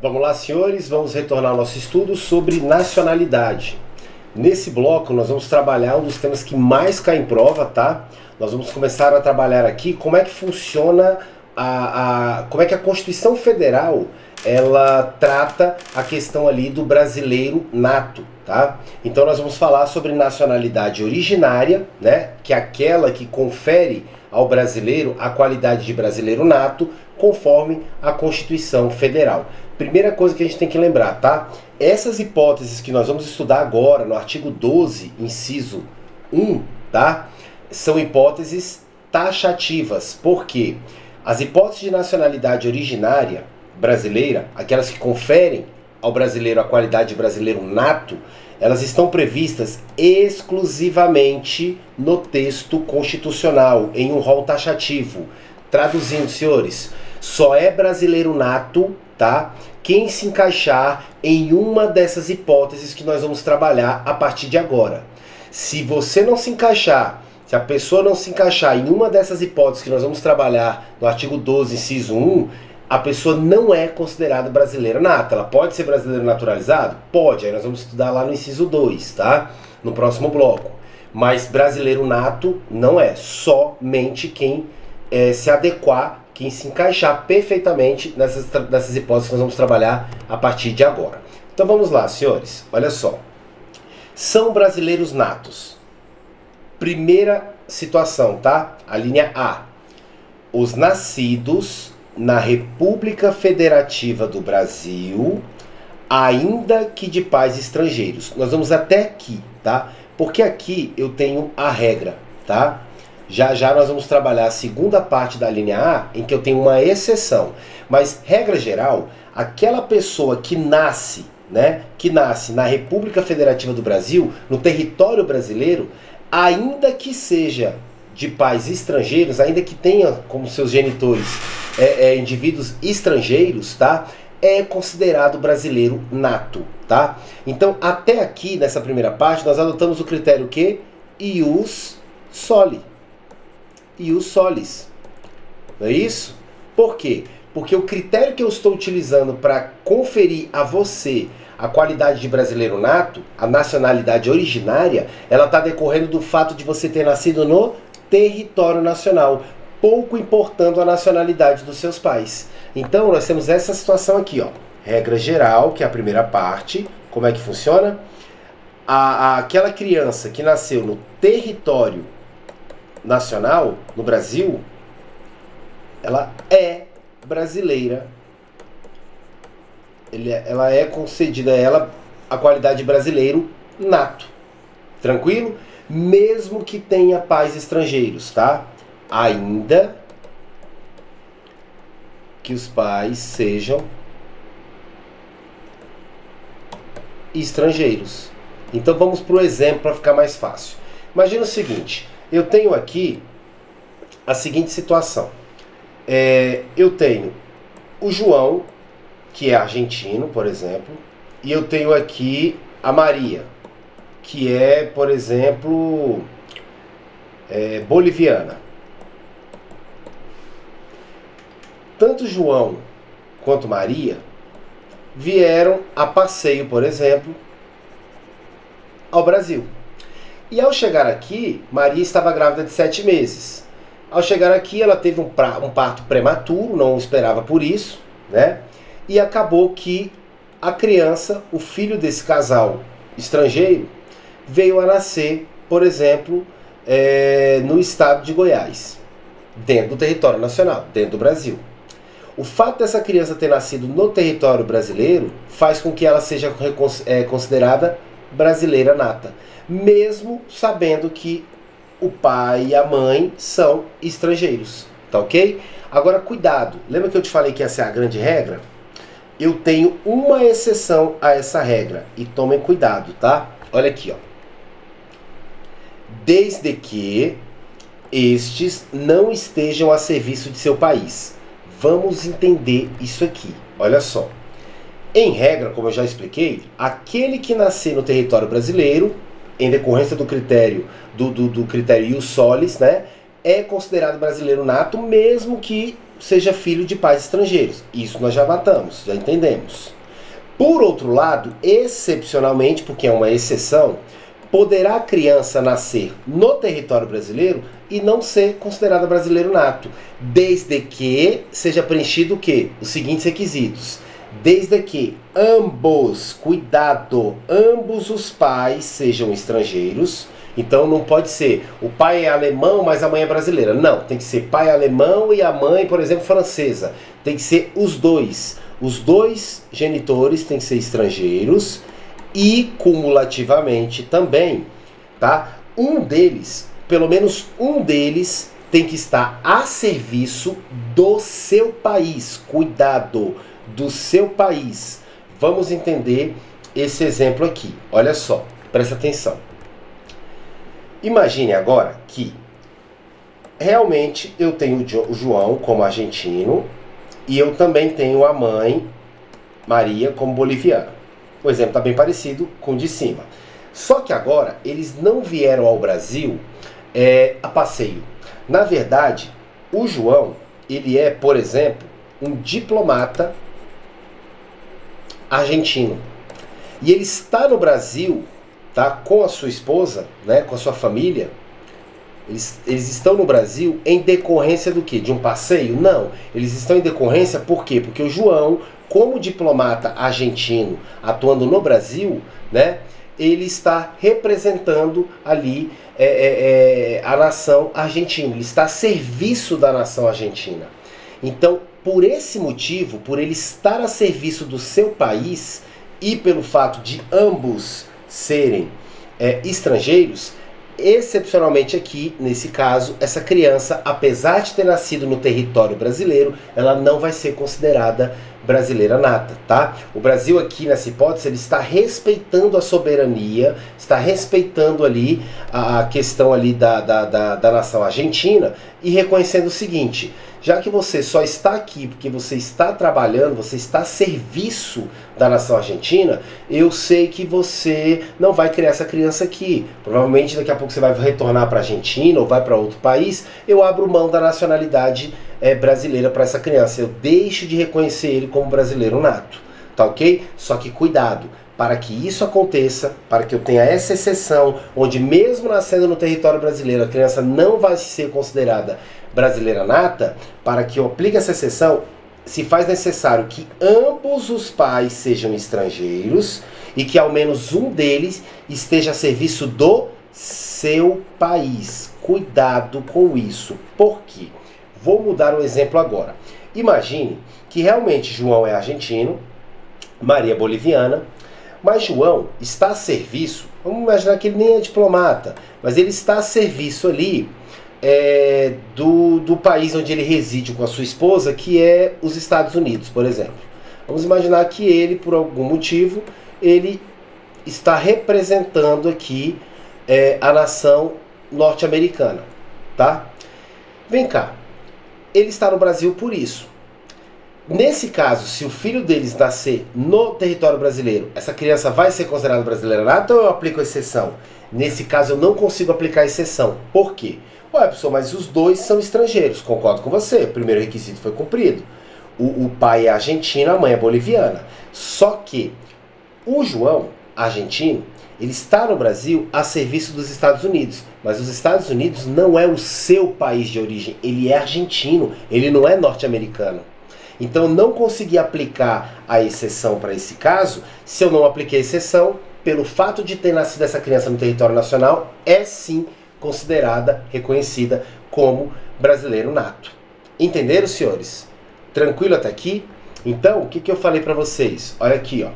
Vamos lá, senhores, vamos retornar ao nosso estudo sobre nacionalidade. Nesse bloco nós vamos trabalhar um dos temas que mais cai em prova, tá? Nós vamos começar a trabalhar aqui como é que funciona como é que a Constituição Federal ela trata a questão ali do brasileiro nato, tá? Então nós vamos falar sobre nacionalidade originária, né? Que é aquela que confere ao brasileiro a qualidade de brasileiro nato, conforme a Constituição Federal. Primeira coisa que a gente tem que lembrar, tá? Essas hipóteses que nós vamos estudar agora no artigo 12, inciso 1, tá? São hipóteses taxativas. Por quê? As hipóteses de nacionalidade originária brasileira, aquelas que conferem ao brasileiro a qualidade de brasileiro nato, elas estão previstas exclusivamente no texto constitucional, em um rol taxativo. Traduzindo, senhores, só é brasileiro nato, tá? Quem se encaixar em uma dessas hipóteses que nós vamos trabalhar a partir de agora. Se você não se encaixar, se a pessoa não se encaixar em uma dessas hipóteses que nós vamos trabalhar no artigo 12, inciso 1, a pessoa não é considerada brasileira nata. Ela pode ser brasileiro naturalizado? Pode, aí nós vamos estudar lá no inciso 2, tá? No próximo bloco. Mas brasileiro nato não é, somente quem se adequar, quem se encaixar perfeitamente nessas hipóteses que nós vamos trabalhar a partir de agora. Então vamos lá, senhores, olha só. São brasileiros natos. Primeira situação, tá? A linha A. Os nascidos na República Federativa do Brasil, ainda que de pais estrangeiros. Nós vamos até aqui, tá? Porque aqui eu tenho a regra, tá? Já já nós vamos trabalhar a segunda parte da linha A, em que eu tenho uma exceção. Mas, regra geral, aquela pessoa que nasce, né? Que nasce na República Federativa do Brasil, no território brasileiro, ainda que seja de pais estrangeiros, ainda que tenha como seus genitores indivíduos estrangeiros, tá? É considerado brasileiro nato, tá? Então, até aqui, nessa primeira parte, nós adotamos o critério que? Ius soli. Ius solis. Não é isso? Por quê? Porque o critério que eu estou utilizando para conferir a você a qualidade de brasileiro nato, a nacionalidade originária, ela está decorrendo do fato de você ter nascido no território nacional, pouco importando a nacionalidade dos seus pais. Então nós temos essa situação aqui, ó. Regra geral, que é a primeira parte. Como é que funciona? Aquela criança que nasceu no território nacional, no Brasil, ela é brasileira. Ela é concedida a ela a qualidade de brasileiro nato. Tranquilo? Mesmo que tenha pais estrangeiros, tá? Ainda que os pais sejam estrangeiros. Então vamos para o exemplo para ficar mais fácil. Imagina o seguinte, eu tenho aqui a seguinte situação. Eu tenho o João, que é argentino, por exemplo, e eu tenho aqui a Maria, que é, por exemplo, boliviana. Tanto João quanto Maria vieram a passeio, por exemplo, ao Brasil. E ao chegar aqui, Maria estava grávida de 7 meses. Ao chegar aqui, ela teve um parto prematuro, não esperava por isso, né? E acabou que a criança, o filho desse casal estrangeiro, veio a nascer, por exemplo, no estado de Goiás, dentro do território nacional, dentro do Brasil. O fato dessa criança ter nascido no território brasileiro faz com que ela seja considerada brasileira nata, mesmo sabendo que o pai e a mãe são estrangeiros, tá ok? Agora, cuidado, lembra que eu te falei que essa é a grande regra? Eu tenho uma exceção a essa regra, e tomem cuidado, tá? Olha aqui, ó. Desde que estes não estejam a serviço de seu país. Vamos entender isso aqui. Olha só. Em regra, como eu já expliquei, aquele que nascer no território brasileiro, em decorrência do critério do critério ius solis, né, é considerado brasileiro nato, mesmo que seja filho de pais estrangeiros. Isso nós já matamos, já entendemos. Por outro lado, excepcionalmente, porque é uma exceção, poderá a criança nascer no território brasileiro e não ser considerada brasileiro nato, desde que seja preenchido o quê? Os seguintes requisitos. Desde que ambos, cuidado, ambos os pais sejam estrangeiros. Então não pode ser o pai é alemão, mas a mãe é brasileira. Não, tem que ser pai alemão e a mãe, por exemplo, francesa. Tem que ser os dois. Os dois genitores têm que ser estrangeiros e, cumulativamente também, tá? Um deles, pelo menos um deles, tem que estar a serviço do seu país. Cuidado, do seu país. Vamos entender esse exemplo aqui. Olha só, presta atenção. Imagine agora que realmente eu tenho o João como argentino e eu também tenho a mãe, Maria, como boliviana. O exemplo está bem parecido com o de cima. Só que agora eles não vieram ao Brasil a passeio. Na verdade, o João, ele é, por exemplo, um diplomata argentino. E ele está no Brasil, tá, com a sua esposa, né, com a sua família. Eles estão no Brasil em decorrência do quê? De um passeio? Não. Eles estão em decorrência por quê? Porque o João, como diplomata argentino atuando no Brasil, né, ele está representando ali a nação argentina. Ele está a serviço da nação argentina. Então, por esse motivo, por ele estar a serviço do seu país e pelo fato de ambos serem estrangeiros, excepcionalmente aqui, nesse caso, essa criança, apesar de ter nascido no território brasileiro, ela não vai ser considerada brasileira nata, tá? O Brasil aqui, nessa hipótese, ele está respeitando a soberania, está respeitando ali a questão ali da nação argentina e reconhecendo o seguinte: já que você só está aqui porque você está trabalhando, você está a serviço da nação argentina, eu sei que você não vai criar essa criança aqui. Provavelmente daqui a pouco você vai retornar para a Argentina ou vai para outro país, eu abro mão da nacionalidade brasileira para essa criança. Eu deixo de reconhecer ele como brasileiro nato, tá ok? Só que cuidado, para que isso aconteça, para que eu tenha essa exceção, onde mesmo nascendo no território brasileiro, a criança não vai ser considerada brasileira nata, para que eu aplique essa exceção, se faz necessário que ambos os pais sejam estrangeiros e que ao menos um deles esteja a serviço do seu país. Cuidado com isso. Por quê? Vou mudar o exemplo agora. Imagine que realmente João é argentino, Maria é boliviana, mas João está a serviço, vamos imaginar que ele nem é diplomata, mas ele está a serviço ali do país onde ele reside com a sua esposa, que é os Estados Unidos, por exemplo. Vamos imaginar que ele, por algum motivo, ele está representando aqui a nação norte-americana, tá? Vem cá, ele está no Brasil por isso. Nesse caso, se o filho deles nascer no território brasileiro, essa criança vai ser considerada brasileira nata ou eu aplico a exceção? Nesse caso eu não consigo aplicar a exceção. Por quê? Ué, pessoal, mas os dois são estrangeiros. Concordo com você, o primeiro requisito foi cumprido. O pai é argentino, a mãe é boliviana. Só que o João, argentino, ele está no Brasil a serviço dos Estados Unidos. Mas os Estados Unidos não é o seu país de origem, ele é argentino, ele não é norte-americano. Então eu não consegui aplicar a exceção para esse caso. Se eu não apliquei a exceção, pelo fato de ter nascido essa criança no território nacional, é sim considerada, reconhecida como brasileiro nato. Entenderam, senhores? Tranquilo até aqui? Então, o que eu falei para vocês? Olha aqui, ó.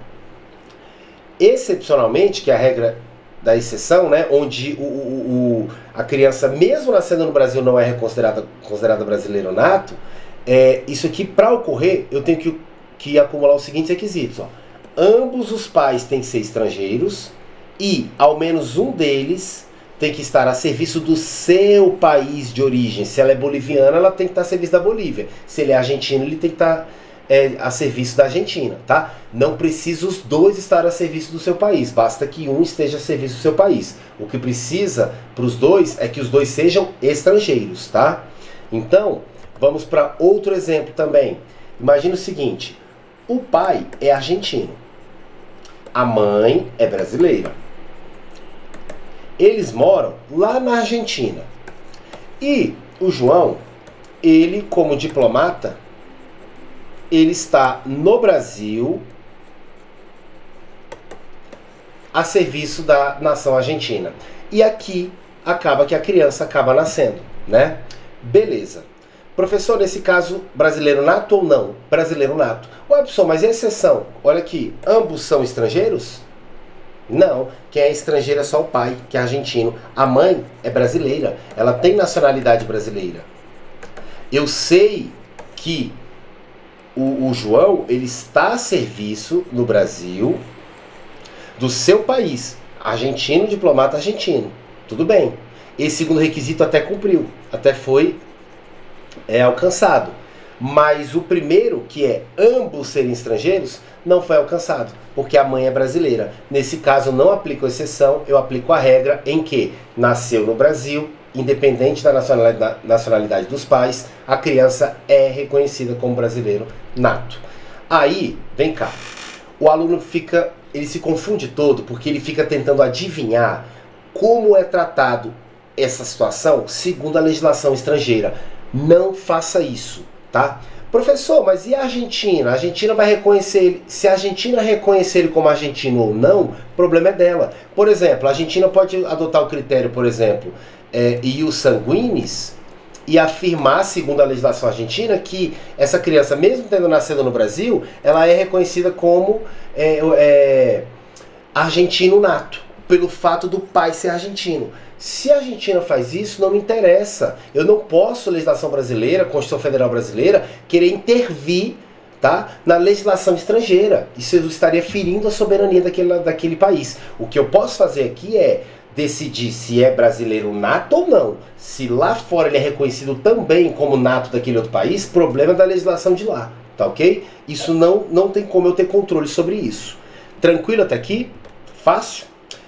Excepcionalmente, que é a regra da exceção, né, onde a criança, mesmo nascendo no Brasil, não é considerada brasileiro nato, isso aqui, para ocorrer, eu tenho que acumular os seguintes requisitos. Ó. Ambos os pais têm que ser estrangeiros e, ao menos um deles, tem que estar a serviço do seu país de origem. Se ela é boliviana, ela tem que estar a serviço da Bolívia. Se ele é argentino, ele tem que estar a serviço da Argentina, tá? Não precisa os dois estar a serviço do seu país, basta que um esteja a serviço do seu país. O que precisa para os dois é que os dois sejam estrangeiros, tá? Então, Vamos para outro exemplo também. Imagina o seguinte, o pai é argentino, a mãe é brasileira. Eles moram lá na Argentina. E o João, ele como diplomata, ele está no Brasil a serviço da nação argentina. E aqui acaba que a criança acaba nascendo, né? Beleza. Professor, nesse caso, brasileiro nato ou não? Brasileiro nato. Ué, professor, mas é exceção. Olha aqui, ambos são estrangeiros? Não, quem é estrangeiro é só o pai, que é argentino. A mãe é brasileira, ela tem nacionalidade brasileira. Eu sei que o João, ele está a serviço no Brasil do seu país, argentino, diplomata argentino. Tudo bem. Esse segundo requisito até cumpriu, até foi alcançado. Mas o primeiro, que é ambos serem estrangeiros, não foi alcançado, porque a mãe é brasileira. Nesse caso, não aplico a exceção, eu aplico a regra em que nasceu no Brasil, independente da nacionalidade dos pais, a criança é reconhecida como brasileiro nato. Aí, vem cá, o aluno ele se confunde todo, porque ele fica tentando adivinhar como é tratado essa situação segundo a legislação estrangeira. Não faça isso, tá? Professor, mas e a Argentina? A Argentina vai reconhecer ele. Se a Argentina reconhecer ele como argentino ou não, o problema é dela. Por exemplo, a Argentina pode adotar o critério, por exemplo, ius sanguinis, e afirmar, segundo a legislação argentina, que essa criança, mesmo tendo nascido no Brasil, ela é reconhecida como argentino nato, pelo fato do pai ser argentino. Se a Argentina faz isso, não me interessa. Eu não posso, legislação brasileira, Constituição Federal Brasileira, querer intervir, tá, na legislação estrangeira. Isso eu estaria ferindo a soberania daquele país. O que eu posso fazer aqui é decidir se é brasileiro nato ou não. Se lá fora ele é reconhecido também como nato daquele outro país, problema da legislação de lá, tá ok? Isso não tem como eu ter controle sobre isso. Tranquilo até aqui? Fácil?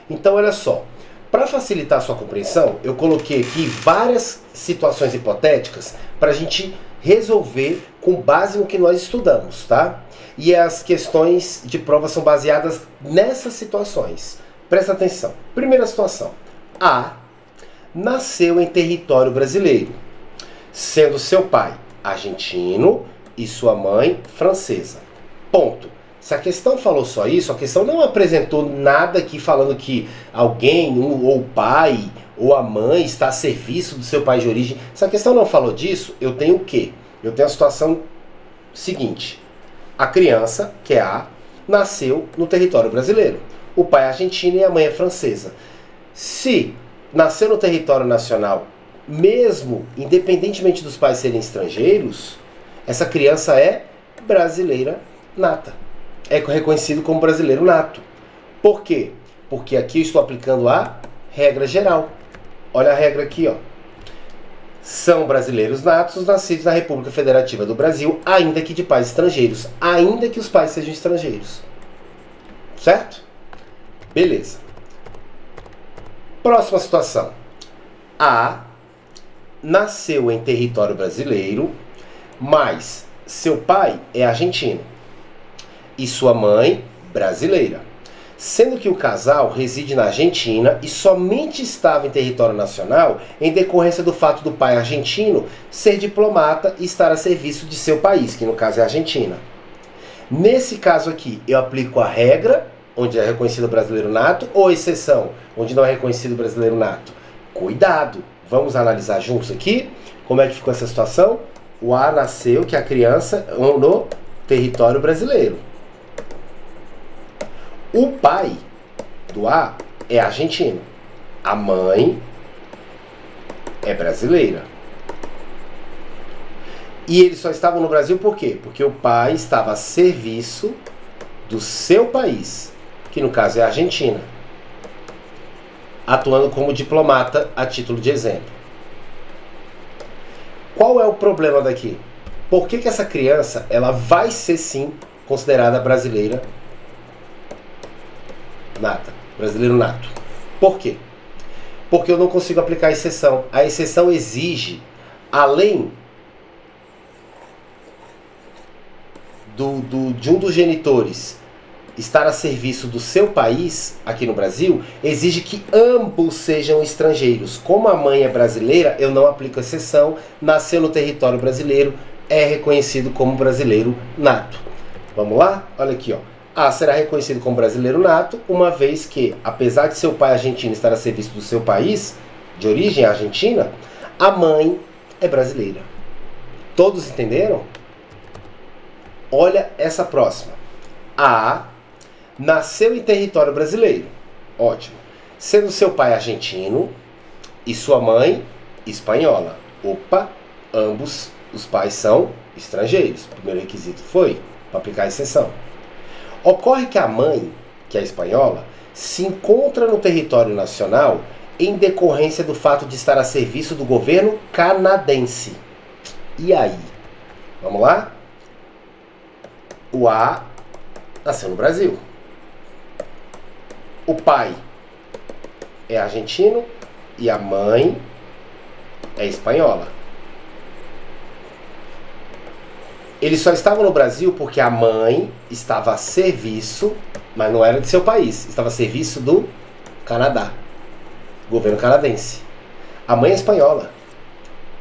Então olha só. Para facilitar a sua compreensão, eu coloquei aqui várias situações hipotéticas para a gente resolver com base no que nós estudamos, tá? E as questões de prova são baseadas nessas situações. Presta atenção. Primeira situação. A nasceu em território brasileiro, sendo seu pai argentino e sua mãe francesa. Ponto. Se a questão falou só isso, a questão não apresentou nada aqui falando que alguém, ou o pai, ou a mãe está a serviço do seu país de origem. Se a questão não falou disso, eu tenho o quê? Eu tenho a situação seguinte. A criança, que é A, nasceu no território brasileiro. O pai é argentino e a mãe é francesa. Se nasceu no território nacional, mesmo independentemente dos pais serem estrangeiros, essa criança é brasileira nata. É reconhecido como brasileiro nato. Por quê? Porque aqui eu estou aplicando a regra geral. Olha a regra aqui, ó. São brasileiros natos nascidos na República Federativa do Brasil, ainda que de pais estrangeiros. Ainda que os pais sejam estrangeiros. Certo? Beleza. Próxima situação. A nasceu em território brasileiro, mas seu pai é argentino e sua mãe brasileira, sendo que o casal reside na Argentina e somente estava em território nacional em decorrência do fato do pai argentino ser diplomata e estar a serviço de seu país, que no caso é a Argentina. Nesse caso aqui, eu aplico a regra, onde é reconhecido brasileiro nato, ou a exceção, onde não é reconhecido brasileiro nato. Cuidado! Vamos analisar juntos aqui como é que ficou essa situação. O A nasceu, que é a criança, no território brasileiro. O pai do A é argentino. A mãe é brasileira. E eles só estavam no Brasil por quê? Porque o pai estava a serviço do seu país, que no caso é a Argentina, atuando como diplomata a título de exemplo. Qual é o problema daqui? Por que essa criança ela vai ser sim considerada brasileira nata, brasileiro nato? Por quê? Porque eu não consigo aplicar a exceção. A exceção exige, além de um dos genitores estar a serviço do seu país, aqui no Brasil, exige que ambos sejam estrangeiros. Como a mãe é brasileira, eu não aplico exceção, nasceu no território brasileiro, é reconhecido como brasileiro nato. Vamos lá? Olha aqui, ó. A será reconhecido como brasileiro nato, uma vez que, apesar de seu pai argentino estar a serviço do seu país, de origem argentina, a mãe é brasileira. Todos entenderam? Olha essa próxima. A nasceu em território brasileiro. Ótimo. Sendo seu pai argentino e sua mãe espanhola. Opa, ambos os pais são estrangeiros. O primeiro requisito foi para aplicar a exceção. Ocorre que a mãe, que é espanhola, se encontra no território nacional em decorrência do fato de estar a serviço do governo canadense. E aí? Vamos lá? O A nasceu no Brasil. O pai é argentino e a mãe é espanhola. Eles só estavam no Brasil porque a mãe estava a serviço, mas não era de seu país, estava a serviço do Canadá, governo canadense. A mãe é espanhola.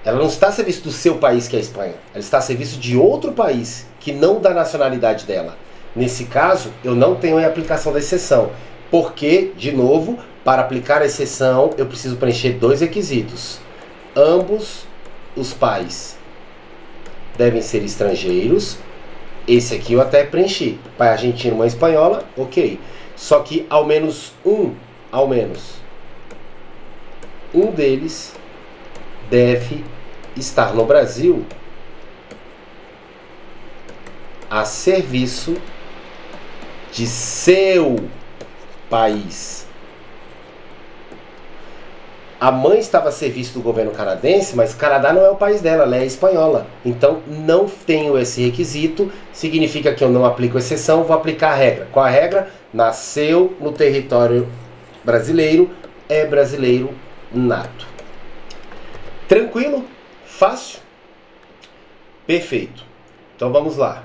Ela não está a serviço do seu país, que é a Espanha. Ela está a serviço de outro país, que não da nacionalidade dela. Nesse caso, eu não tenho a aplicação da exceção. Porque, de novo, para aplicar a exceção, eu preciso preencher dois requisitos. Ambos os pais devem ser estrangeiros. Esse aqui eu até preenchi. Pai argentino, mãe espanhola, ok. Só que ao menos um deles deve estar no Brasil a serviço de seu país. A mãe estava a serviço do governo canadense, mas o Canadá não é o país dela, ela é espanhola. Então não tenho esse requisito, significa que eu não aplico exceção, vou aplicar a regra. Qual a regra? Nasceu no território brasileiro, é brasileiro nato. Tranquilo? Fácil? Perfeito. Então vamos lá.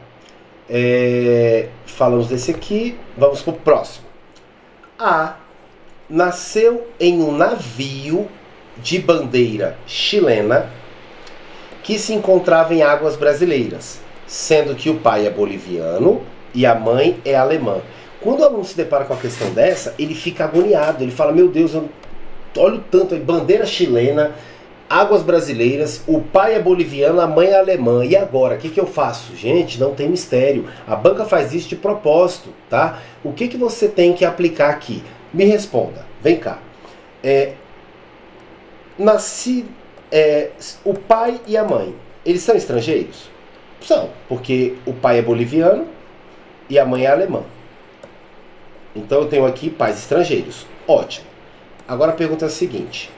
Falamos desse aqui, vamos para o próximo. A nasceu em um navio de bandeira chilena que se encontrava em águas brasileiras, sendo que o pai é boliviano e a mãe é alemã. Quando o aluno se depara com a questão dessa, ele fica agoniado, ele fala, meu Deus, eu olho tanto aí, bandeira chilena, águas brasileiras, o pai é boliviano, a mãe é alemã, e agora, o que eu faço? Gente, não tem mistério, a banca faz isso de propósito, tá? O que você tem que aplicar aqui? Me responda, vem cá. O pai e a mãe, eles são estrangeiros? São, porque o pai é boliviano e a mãe é alemã. Então eu tenho aqui pais estrangeiros. Ótimo. Agora a pergunta é a seguinte.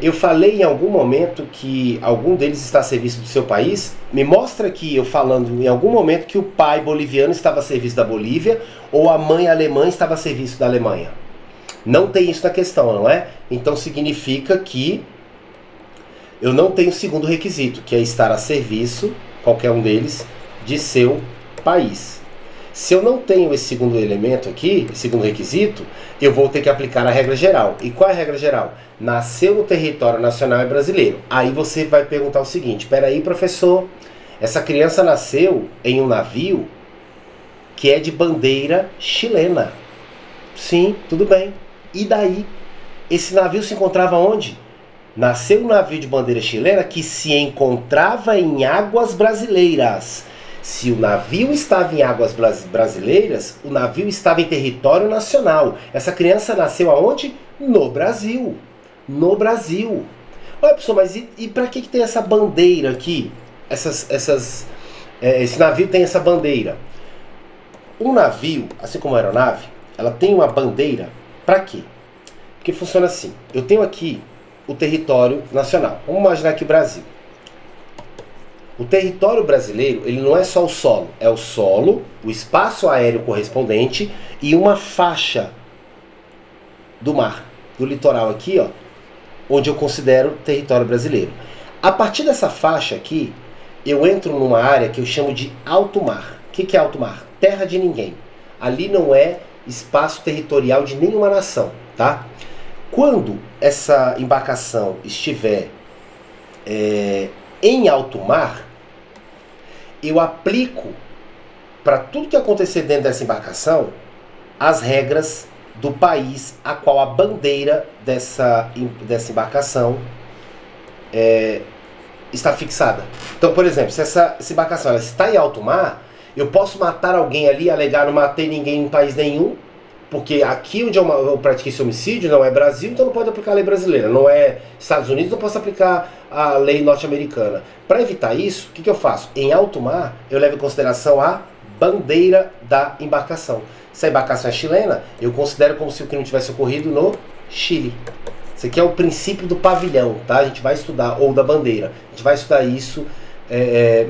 Eu falei em algum momento que algum deles está a serviço do seu país? Me mostra aqui eu falando em algum momento que o pai boliviano estava a serviço da Bolívia ou a mãe alemã estava a serviço da Alemanha. Não tem isso na questão, não é? Então significa que eu não tenho o segundo requisito, que é estar a serviço, qualquer um deles, de seu país. Se eu não tenho esse segundo elemento aqui, esse segundo requisito, eu vou ter que aplicar a regra geral. E qual é a regra geral? Nasceu no território nacional e brasileiro. Aí você vai perguntar o seguinte, peraí, professor, essa criança nasceu em um navio que é de bandeira chilena. Sim, tudo bem. E daí? Esse navio se encontrava onde? Nasceu um navio de bandeira chilena que se encontrava em águas brasileiras. Se o navio estava em águas brasileiras, o navio estava em território nacional. Essa criança nasceu aonde? No Brasil. No Brasil. Olha, pessoal, mas e para que tem essa bandeira aqui? Esse navio tem essa bandeira. Um navio, assim como a aeronave, ela tem uma bandeira para quê? Porque funciona assim. Eu tenho aqui o território nacional. Vamos imaginar aqui o Brasil. O território brasileiro, ele não é só o solo. É o solo, o espaço aéreo correspondente e uma faixa do mar, do litoral aqui, ó, onde eu considero território brasileiro. A partir dessa faixa aqui, eu entro numa área que eu chamo de alto mar. O que é alto mar? Terra de ninguém. Ali não é espaço territorial de nenhuma nação, tá? Quando essa embarcação estiver em alto mar, eu aplico para tudo que acontecer dentro dessa embarcação as regras do país a qual a bandeira dessa embarcação está fixada. Então, por exemplo, se essa embarcação ela está em alto mar, eu posso matar alguém ali, alegar não matei ninguém em país nenhum, porque aqui onde eu pratiquei esse homicídio não é Brasil, então não pode aplicar a lei brasileira. Não é Estados Unidos, não posso aplicar a lei norte-americana. Para evitar isso, o que eu faço? Em alto mar, eu levo em consideração a bandeira da embarcação. Se a embarcação é chilena, eu considero como se o crime tivesse ocorrido no Chile. Esse aqui é o princípio do pavilhão, tá? A gente vai estudar, ou da bandeira. A gente vai estudar isso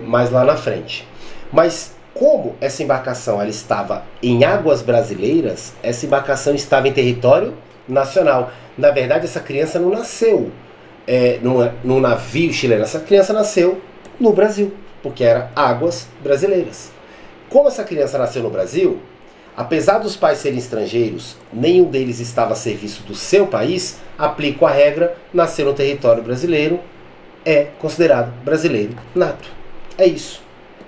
mais lá na frente. Mas como essa embarcação ela estava em águas brasileiras, essa embarcação estava em território nacional. Na verdade, essa criança não nasceu num navio chileno. Essa criança nasceu no Brasil, porque era águas brasileiras. Como essa criança nasceu no Brasil, apesar dos pais serem estrangeiros, nenhum deles estava a serviço do seu país, aplico a regra, nasceu no território brasileiro, é considerado brasileiro nato. É isso.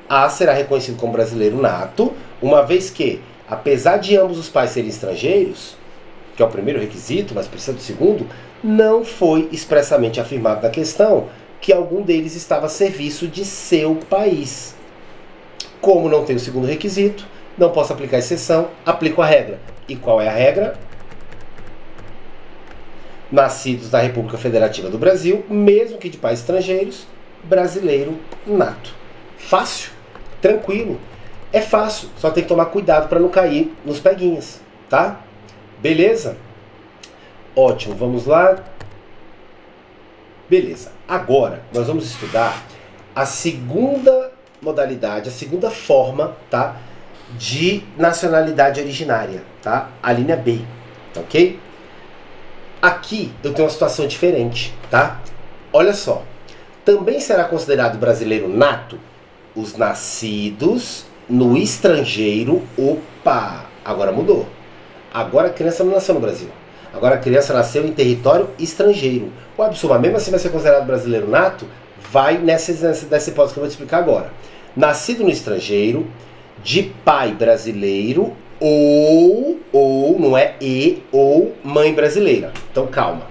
A será reconhecido como brasileiro nato, uma vez que, apesar de ambos os pais serem estrangeiros, que é o primeiro requisito, mas precisa do segundo, não foi expressamente afirmado na questão que algum deles estava a serviço de seu país. Como não tem o segundo requisito, não posso aplicar exceção, aplico a regra. E qual é a regra? Nascidos na República Federativa do Brasil, mesmo que de pais estrangeiros, brasileiro nato. Fácil? Tranquilo. É fácil, só tem que tomar cuidado para não cair nos peguinhas, tá? Beleza? Ótimo, vamos lá. Beleza. Agora, nós vamos estudar a segunda modalidade, a segunda forma, tá? De nacionalidade originária, tá? A linha B, ok? Aqui eu tenho uma situação diferente, tá? Olha só. Também será considerado brasileiro nato os nascidos no estrangeiro. Opa! Agora mudou. Agora a criança não nasceu no Brasil. Agora a criança nasceu em território estrangeiro. O absurdo, mesmo assim vai ser considerado brasileiro nato? Vai nessa hipótese que eu vou te explicar agora. Nascido no estrangeiro, de pai brasileiro ou não é ou mãe brasileira. Então calma.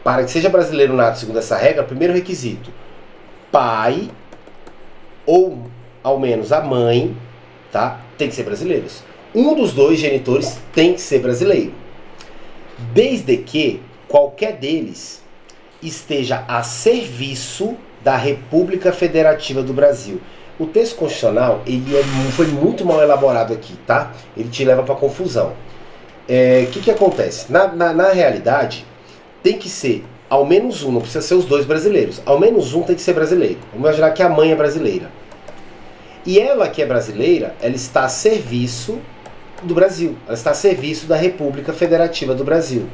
Para que seja brasileiro nato segundo essa regra, primeiro requisito: pai ou ao menos a mãe, tá? Tem que ser brasileiros. Um dos dois genitores tem que ser brasileiro. Desde que qualquer deles esteja a serviço da República Federativa do Brasil. O texto constitucional foi muito mal elaborado aqui, tá? Ele te leva para confusão. O que acontece? Na realidade, tem que ser ao menos um, não precisa ser os dois brasileiros. Ao menos um tem que ser brasileiro. Vamos imaginar que a mãe é brasileira. E ela que é brasileira, ela está a serviço do Brasil. Ela está a serviço da República Federativa do Brasil.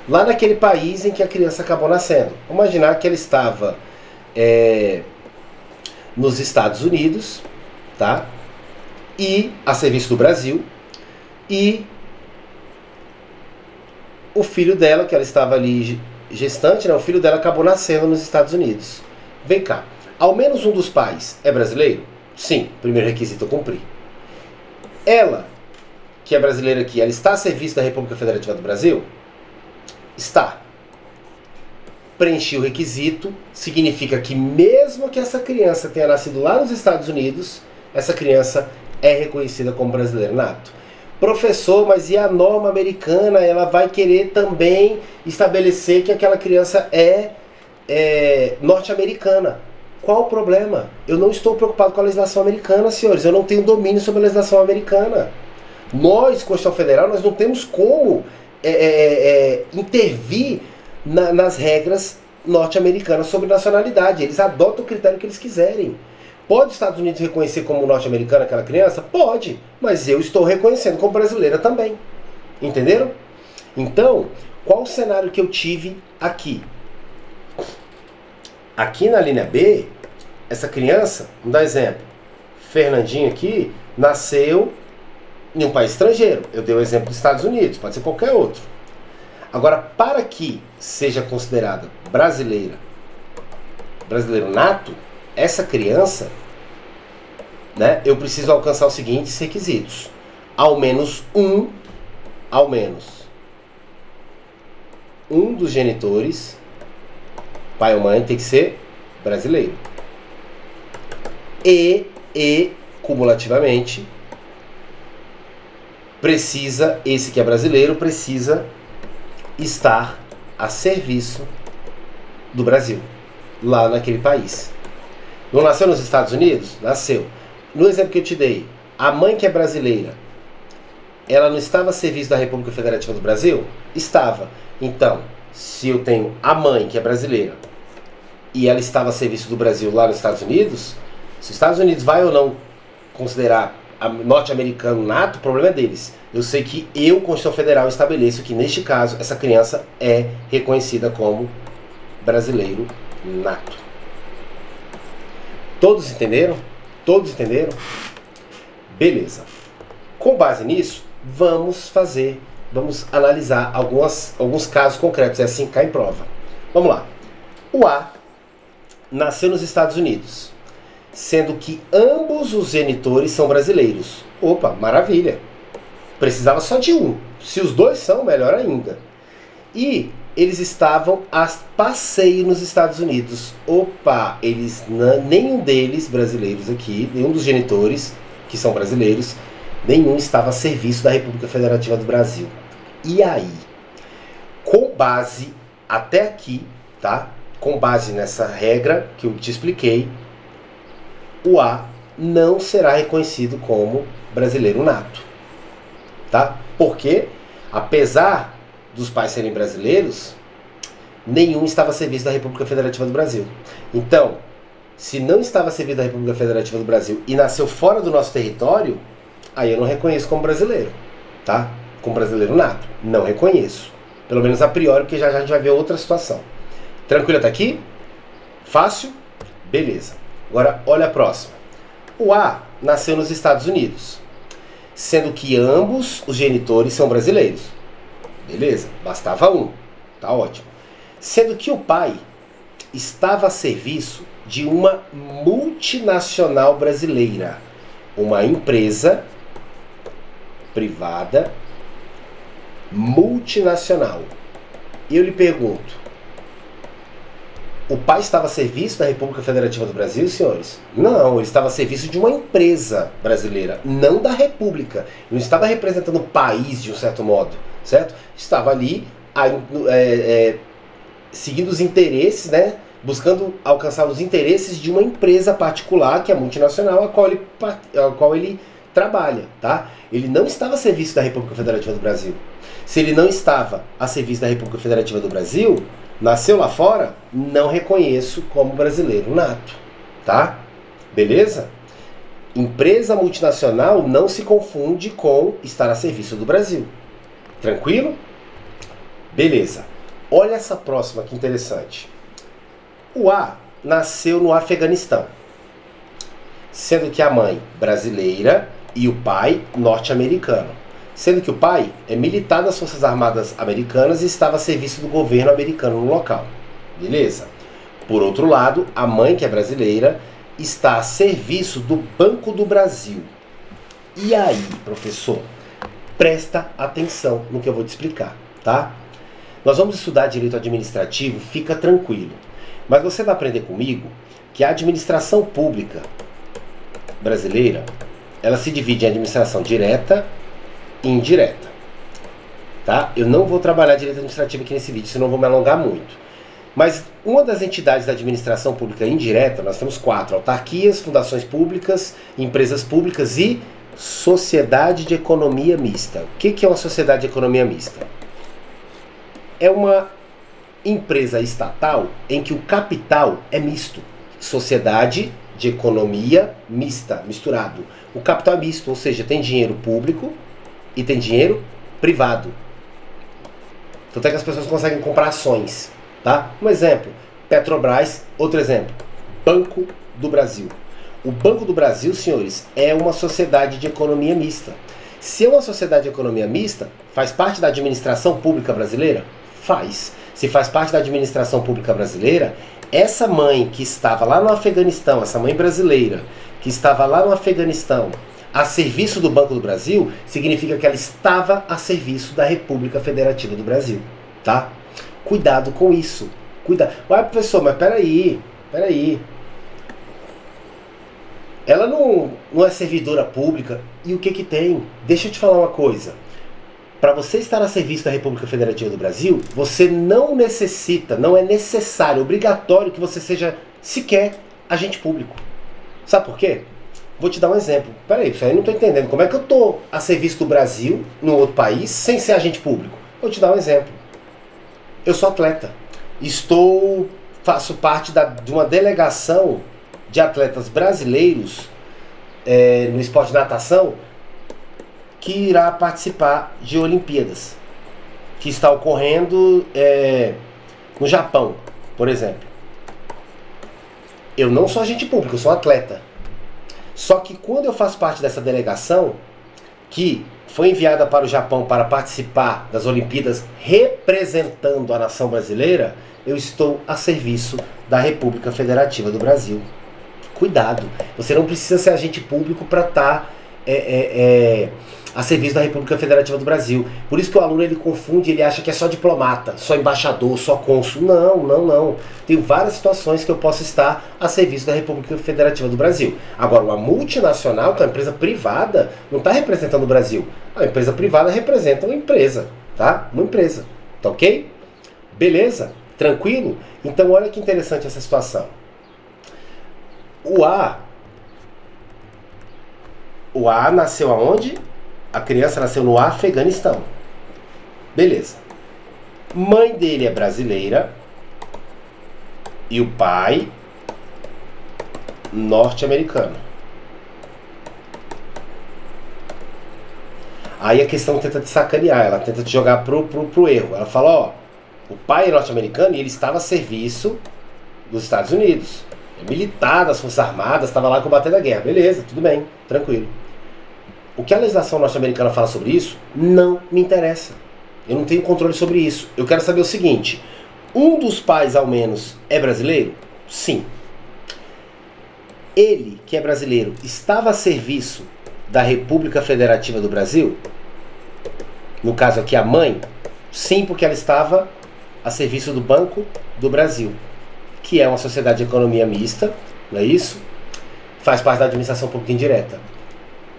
Lá naquele país em que a criança acabou nascendo. Vamos imaginar que ela estava nos Estados Unidos, tá? E a serviço do Brasil. E o filho dela, que ela estava ali gestante, né? O filho dela acabou nascendo nos Estados Unidos. Vem cá. Ao menos um dos pais é brasileiro? Sim, primeiro requisito eu cumpri. Ela, que é brasileira aqui, ela está a serviço da República Federativa do Brasil? Está. Preenchi o requisito, significa que mesmo que essa criança tenha nascido lá nos Estados Unidos, essa criança é reconhecida como brasileiro nato. Professor, mas e a norma americana? Ela vai querer também estabelecer que aquela criança é norte-americana. Qual o problema? Eu não estou preocupado com a legislação americana, senhores. Eu não tenho domínio sobre a legislação americana. Nós, Constituição Federal, nós não temos como intervir nas regras norte-americanas sobre nacionalidade. Eles adotam o critério que eles quiserem. Pode os Estados Unidos reconhecer como norte-americana aquela criança? Pode, mas eu estou reconhecendo como brasileira também. Entenderam? Então, qual o cenário que eu tive aqui? Aqui na linha B, essa criança, vamos dar exemplo, Fernandinho aqui, nasceu em um país estrangeiro. Eu dei o exemplo dos Estados Unidos, pode ser qualquer outro. Agora, para que seja considerada brasileiro nato, essa criança, né, eu preciso alcançar os seguintes requisitos. Ao menos um dos genitores, pai ou mãe, tem que ser brasileiro. E cumulativamente, esse que é brasileiro precisa estar a serviço do Brasil, lá naquele país. Não nasceu nos Estados Unidos? Nasceu. No exemplo que eu te dei, a mãe que é brasileira, ela não estava a serviço da República Federativa do Brasil? Estava. Então, se eu tenho a mãe que é brasileira e ela estava a serviço do Brasil lá nos Estados Unidos, se os Estados Unidos vai ou não considerar norte-americano nato, o problema é deles. Eu sei que eu, Constituição Federal, estabeleço que neste caso essa criança é reconhecida como brasileiro nato. Todos entenderam? Todos entenderam? Beleza. Com base nisso, vamos analisar alguns casos concretos, é assim que cai em prova. Vamos lá. O A nasceu nos Estados Unidos, sendo que ambos os genitores são brasileiros. Opa, maravilha. Precisava só de um. Se os dois são, melhor ainda. E eles estavam a passeio nos Estados Unidos. Opa, nenhum deles brasileiros aqui, nenhum dos genitores que são brasileiros, nenhum estava a serviço da República Federativa do Brasil. E aí? Com base até aqui, tá? Com base nessa regra que eu te expliquei, o A não será reconhecido como brasileiro nato, tá? Porque, apesar dos pais serem brasileiros, nenhum estava a serviço da República Federativa do Brasil. Então, se não estava a serviço da República Federativa do Brasil e nasceu fora do nosso território, aí eu não reconheço como brasileiro, tá? Como brasileiro nato. Não reconheço. Pelo menos a priori, porque já a gente vai ver outra situação. Tranquilo até aqui? Fácil? Beleza. Agora, olha a próxima. O A nasceu nos Estados Unidos, sendo que ambos os genitores são brasileiros. Beleza? Bastava um. Tá ótimo. Sendo que o pai estava a serviço de uma multinacional brasileira, uma empresa privada multinacional. E eu lhe pergunto, o pai estava a serviço da República Federativa do Brasil, senhores? Não, ele estava a serviço de uma empresa brasileira, não da República. Ele não estava representando o país de um certo modo, certo? Estava ali seguindo os interesses, né? Buscando alcançar os interesses de uma empresa particular, que é multinacional, a qual ele trabalha, tá? Ele não estava a serviço da República Federativa do Brasil. Se ele não estava a serviço da República Federativa do Brasil, nasceu lá fora, não reconheço como brasileiro nato, tá? Beleza? Empresa multinacional não se confunde com estar a serviço do Brasil. Tranquilo? Beleza. Olha essa próxima que interessante. O A nasceu no Afeganistão, sendo que a mãe brasileira e o pai norte-americano. Sendo que o pai é militar das Forças Armadas Americanas e estava a serviço do governo americano no local. Beleza? Por outro lado, a mãe, que é brasileira, está a serviço do Banco do Brasil. E aí, professor? Presta atenção no que eu vou te explicar, tá? Nós vamos estudar direito administrativo, fica tranquilo. Mas você vai aprender comigo que a administração pública brasileira, ela se divide em administração direta e indireta, tá? Eu não vou trabalhar direito administrativo aqui nesse vídeo, senão eu vou me alongar muito. Mas uma das entidades da administração pública indireta, nós temos 4: autarquias, fundações públicas, empresas públicas e sociedade de economia mista. O que é uma sociedade de economia mista? É uma empresa estatal em que o capital é misto. Sociedade de economia mista, misturado. O capital é misto, ou seja, tem dinheiro público e tem dinheiro privado. Tanto é que as pessoas conseguem comprar ações, tá? Um exemplo, Petrobras. Outro exemplo, Banco do Brasil? O Banco do Brasil, senhores, é uma sociedade de economia mista. Se é uma sociedade de economia mista, faz parte da administração pública brasileira? Faz. Se faz parte da administração pública brasileira, essa mãe que estava lá no Afeganistão, essa mãe brasileira, que estava lá no Afeganistão, a serviço do Banco do Brasil, significa que ela estava a serviço da República Federativa do Brasil, tá? Cuidado com isso. Cuidado. Uai, professor, mas peraí. Ela não é servidora pública. E o que que tem? Deixa eu te falar uma coisa. Para você estar a serviço da República Federativa do Brasil, você não necessita, não é necessário, obrigatório que você seja sequer agente público. Sabe por quê? Vou te dar um exemplo. Peraí, isso aí eu não estou entendendo. Como é que eu estou a serviço do Brasil, num outro país, sem ser agente público? Vou te dar um exemplo. Eu sou atleta. Faço parte de uma delegação de atletas brasileiros no esporte de natação que irá participar de Olimpíadas, que está ocorrendo no Japão, por exemplo. Eu não sou agente público, eu sou atleta. Só que quando eu faço parte dessa delegação, que foi enviada para o Japão para participar das Olimpíadas representando a nação brasileira, eu estou a serviço da República Federativa do Brasil. Cuidado, você não precisa ser agente público para estar a serviço da República Federativa do Brasil. Por isso que o aluno ele confunde, ele acha que é só diplomata, só embaixador, só cônsul. Não. Tem várias situações que eu posso estar a serviço da República Federativa do Brasil. Agora, uma multinacional, que é uma empresa privada, não está representando o Brasil. A empresa privada representa uma empresa, tá? Uma empresa, tá ok? Beleza? Tranquilo? Então, olha que interessante essa situação. O A nasceu aonde? A criança nasceu no Afeganistão. Beleza. Mãe dele é brasileira e o pai norte-americano. Aí a questão tenta te sacanear, ela tenta te jogar pro erro. Ela fala, ó, o pai é norte-americano e ele estava a serviço dos Estados Unidos. É militar das Forças Armadas, estava lá combatendo a guerra. Beleza, tudo bem, tranquilo. O que a legislação norte-americana fala sobre isso não me interessa. Eu não tenho controle sobre isso. Eu quero saber o seguinte: um dos pais, ao menos, é brasileiro? Sim. Ele, que é brasileiro, estava a serviço da República Federativa do Brasil? No caso aqui, a mãe? Sim, porque ela estava a serviço do Banco do Brasil, que é uma sociedade de economia mista, não é isso? Faz parte da administração pública indireta.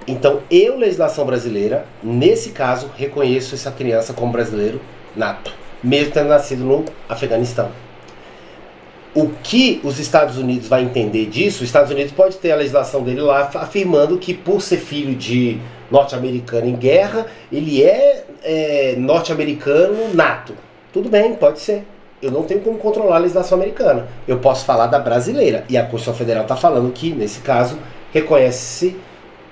Então, eu, legislação brasileira, nesse caso, reconheço essa criança como brasileiro nato, mesmo tendo nascido no Afeganistão. O que os Estados Unidos vai entender disso? Os Estados Unidos pode ter a legislação dele lá afirmando que, por ser filho de norte-americano em guerra, ele é norte-americano nato. Tudo bem, pode ser. Eu não tenho como controlar a legislação americana. Eu posso falar da brasileira. E a Constituição Federal está falando que, nesse caso, reconhece-se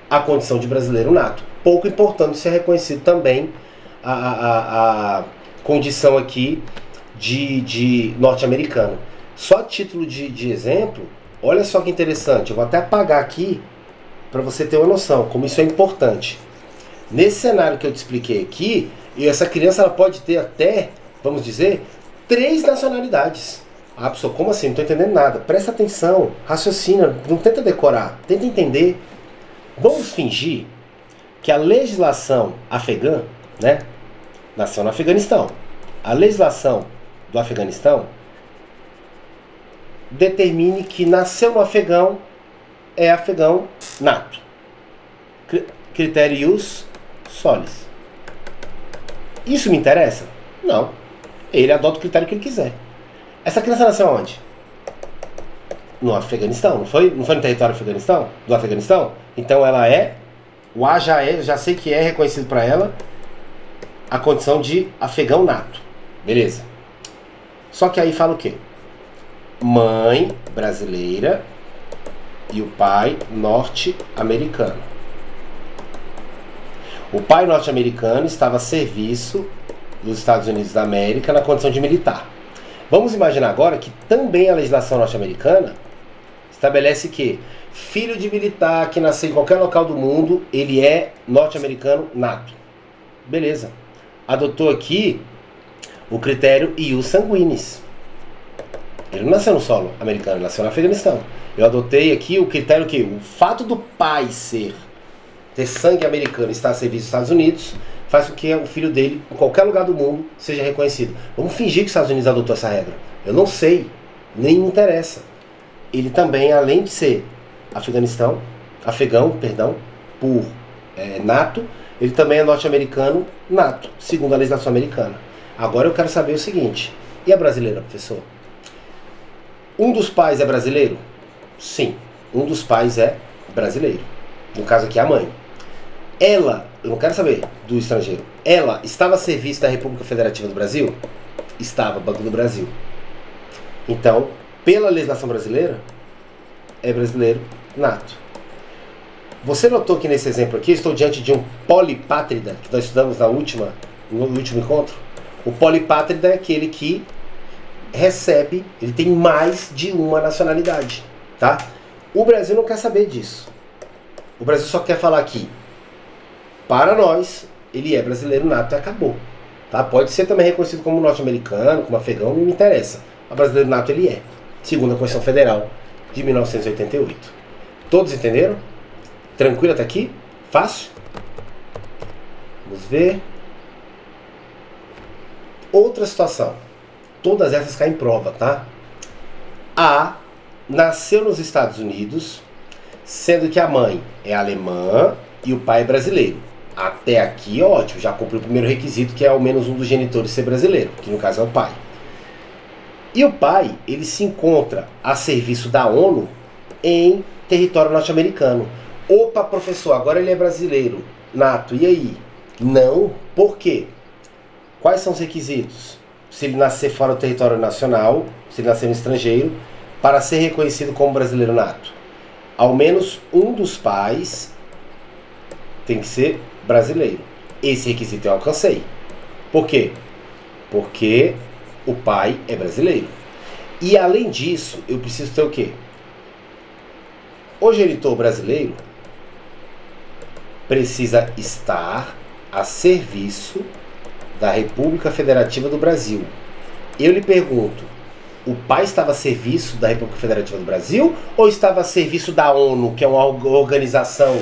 a condição de brasileiro nato. Pouco importando ser reconhecido também a condição aqui de norte-americano. Só a título de exemplo, olha só que interessante. Eu vou até apagar aqui para você ter uma noção, como isso é importante. Nesse cenário que eu te expliquei aqui, essa criança ela pode ter até, vamos dizer, 3 nacionalidades. Ah, pessoal, como assim? Não estou entendendo nada. Presta atenção, raciocina, não tenta decorar, tenta entender. Vamos fingir que a legislação afegã, né, nasceu no Afeganistão. A legislação do Afeganistão determine que nasceu no afegão é afegão nato. Criterius solis. Isso me interessa? Não. Ele adota o critério que ele quiser. Essa criança nasceu onde? No Afeganistão, não foi? Não foi no território do Afeganistão? Então ela é, o A já sei que é reconhecido para ela a condição de afegão nato. Beleza. Só que aí fala o quê? Mãe brasileira e o pai norte-americano. O pai norte-americano estava a serviço dos Estados Unidos da América na condição de militar. Vamos imaginar agora que também a legislação norte-americana estabelece que filho de militar que nasceu em qualquer local do mundo, ele é norte-americano nato. Beleza. Adotou aqui o critério ius sanguinis. Ele não nasceu no solo americano, ele nasceu no Afeganistão. Eu adotei aqui o critério que o fato do pai ter sangue americano e estar a serviço dos Estados Unidos faz com que o filho dele, em qualquer lugar do mundo, seja reconhecido. Vamos fingir que os Estados Unidos adotou essa regra. Eu não sei, nem me interessa. Ele também, além de ser afegão, por nato, ele também é norte-americano nato, segundo a legislação americana. Agora eu quero saber o seguinte, e a brasileira, professor? Um dos pais é brasileiro? Sim, um dos pais é brasileiro. No caso aqui, a mãe. Ela, eu não quero saber do estrangeiro, ela estava a serviço da República Federativa do Brasil? Estava, Banco do Brasil. Então, pela legislação brasileira, é brasileiro nato. Você notou que nesse exemplo aqui, estou diante de um polipátrida, que nós estudamos no último encontro? O polipátrida é aquele que recebe, ele tem mais de uma nacionalidade, tá? O Brasil não quer saber disso. O Brasil só quer falar que, para nós, ele é brasileiro nato e acabou. Tá? Pode ser também reconhecido como norte-americano, como afegão, não me interessa. Mas brasileiro nato ele é, segundo a Constituição Federal de 1988. Todos entenderam? Tranquilo até aqui? Fácil? Vamos ver. Outra situação. Todas essas caem em prova, tá? A nasceu nos Estados Unidos, sendo que a mãe é alemã e o pai é brasileiro. Até aqui, ótimo, já cumpriu o primeiro requisito, que é ao menos um dos genitores ser brasileiro, que no caso é o pai. E o pai, ele se encontra a serviço da ONU em território norte-americano. Opa, professor, agora ele é brasileiro, nato, e aí? Não, por quê? Quais são os requisitos? Se ele nascer fora do território nacional, se ele nascer no estrangeiro, para ser reconhecido como brasileiro nato. Ao menos um dos pais tem que ser brasileiro. Esse requisito eu alcancei. Por quê? Porque o pai é brasileiro. E além disso, eu preciso ter o quê? O genitor brasileiro precisa estar a serviço da República Federativa do Brasil. Eu lhe pergunto, o pai estava a serviço da República Federativa do Brasil ou estava a serviço da ONU, que é uma organização,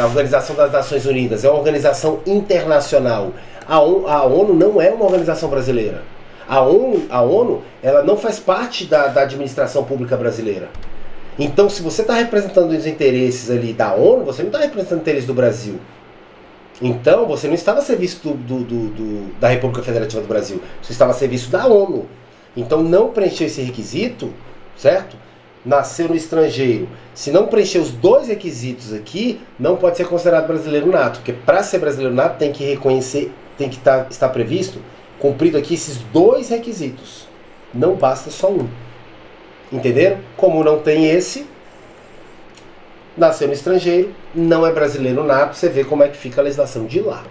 a Organização das Nações Unidas, é uma organização internacional. A ONU não é uma organização brasileira. A ONU ela não faz parte da administração pública brasileira. Então, se você está representando os interesses ali da ONU, você não está representando os interesses do Brasil. Então, você não estava a serviço da República Federativa do Brasil, você estava a serviço da ONU. Então, não preencheu esse requisito, certo? Nasceu no estrangeiro. Se não preencher os dois requisitos aqui, não pode ser considerado brasileiro nato, porque para ser brasileiro nato tem que reconhecer, tem que estar previsto, cumprido aqui esses dois requisitos. Não basta só um. Entenderam? Como não tem esse, nasceu no estrangeiro, não é brasileiro nato, você vê como é que fica a legislação de lá.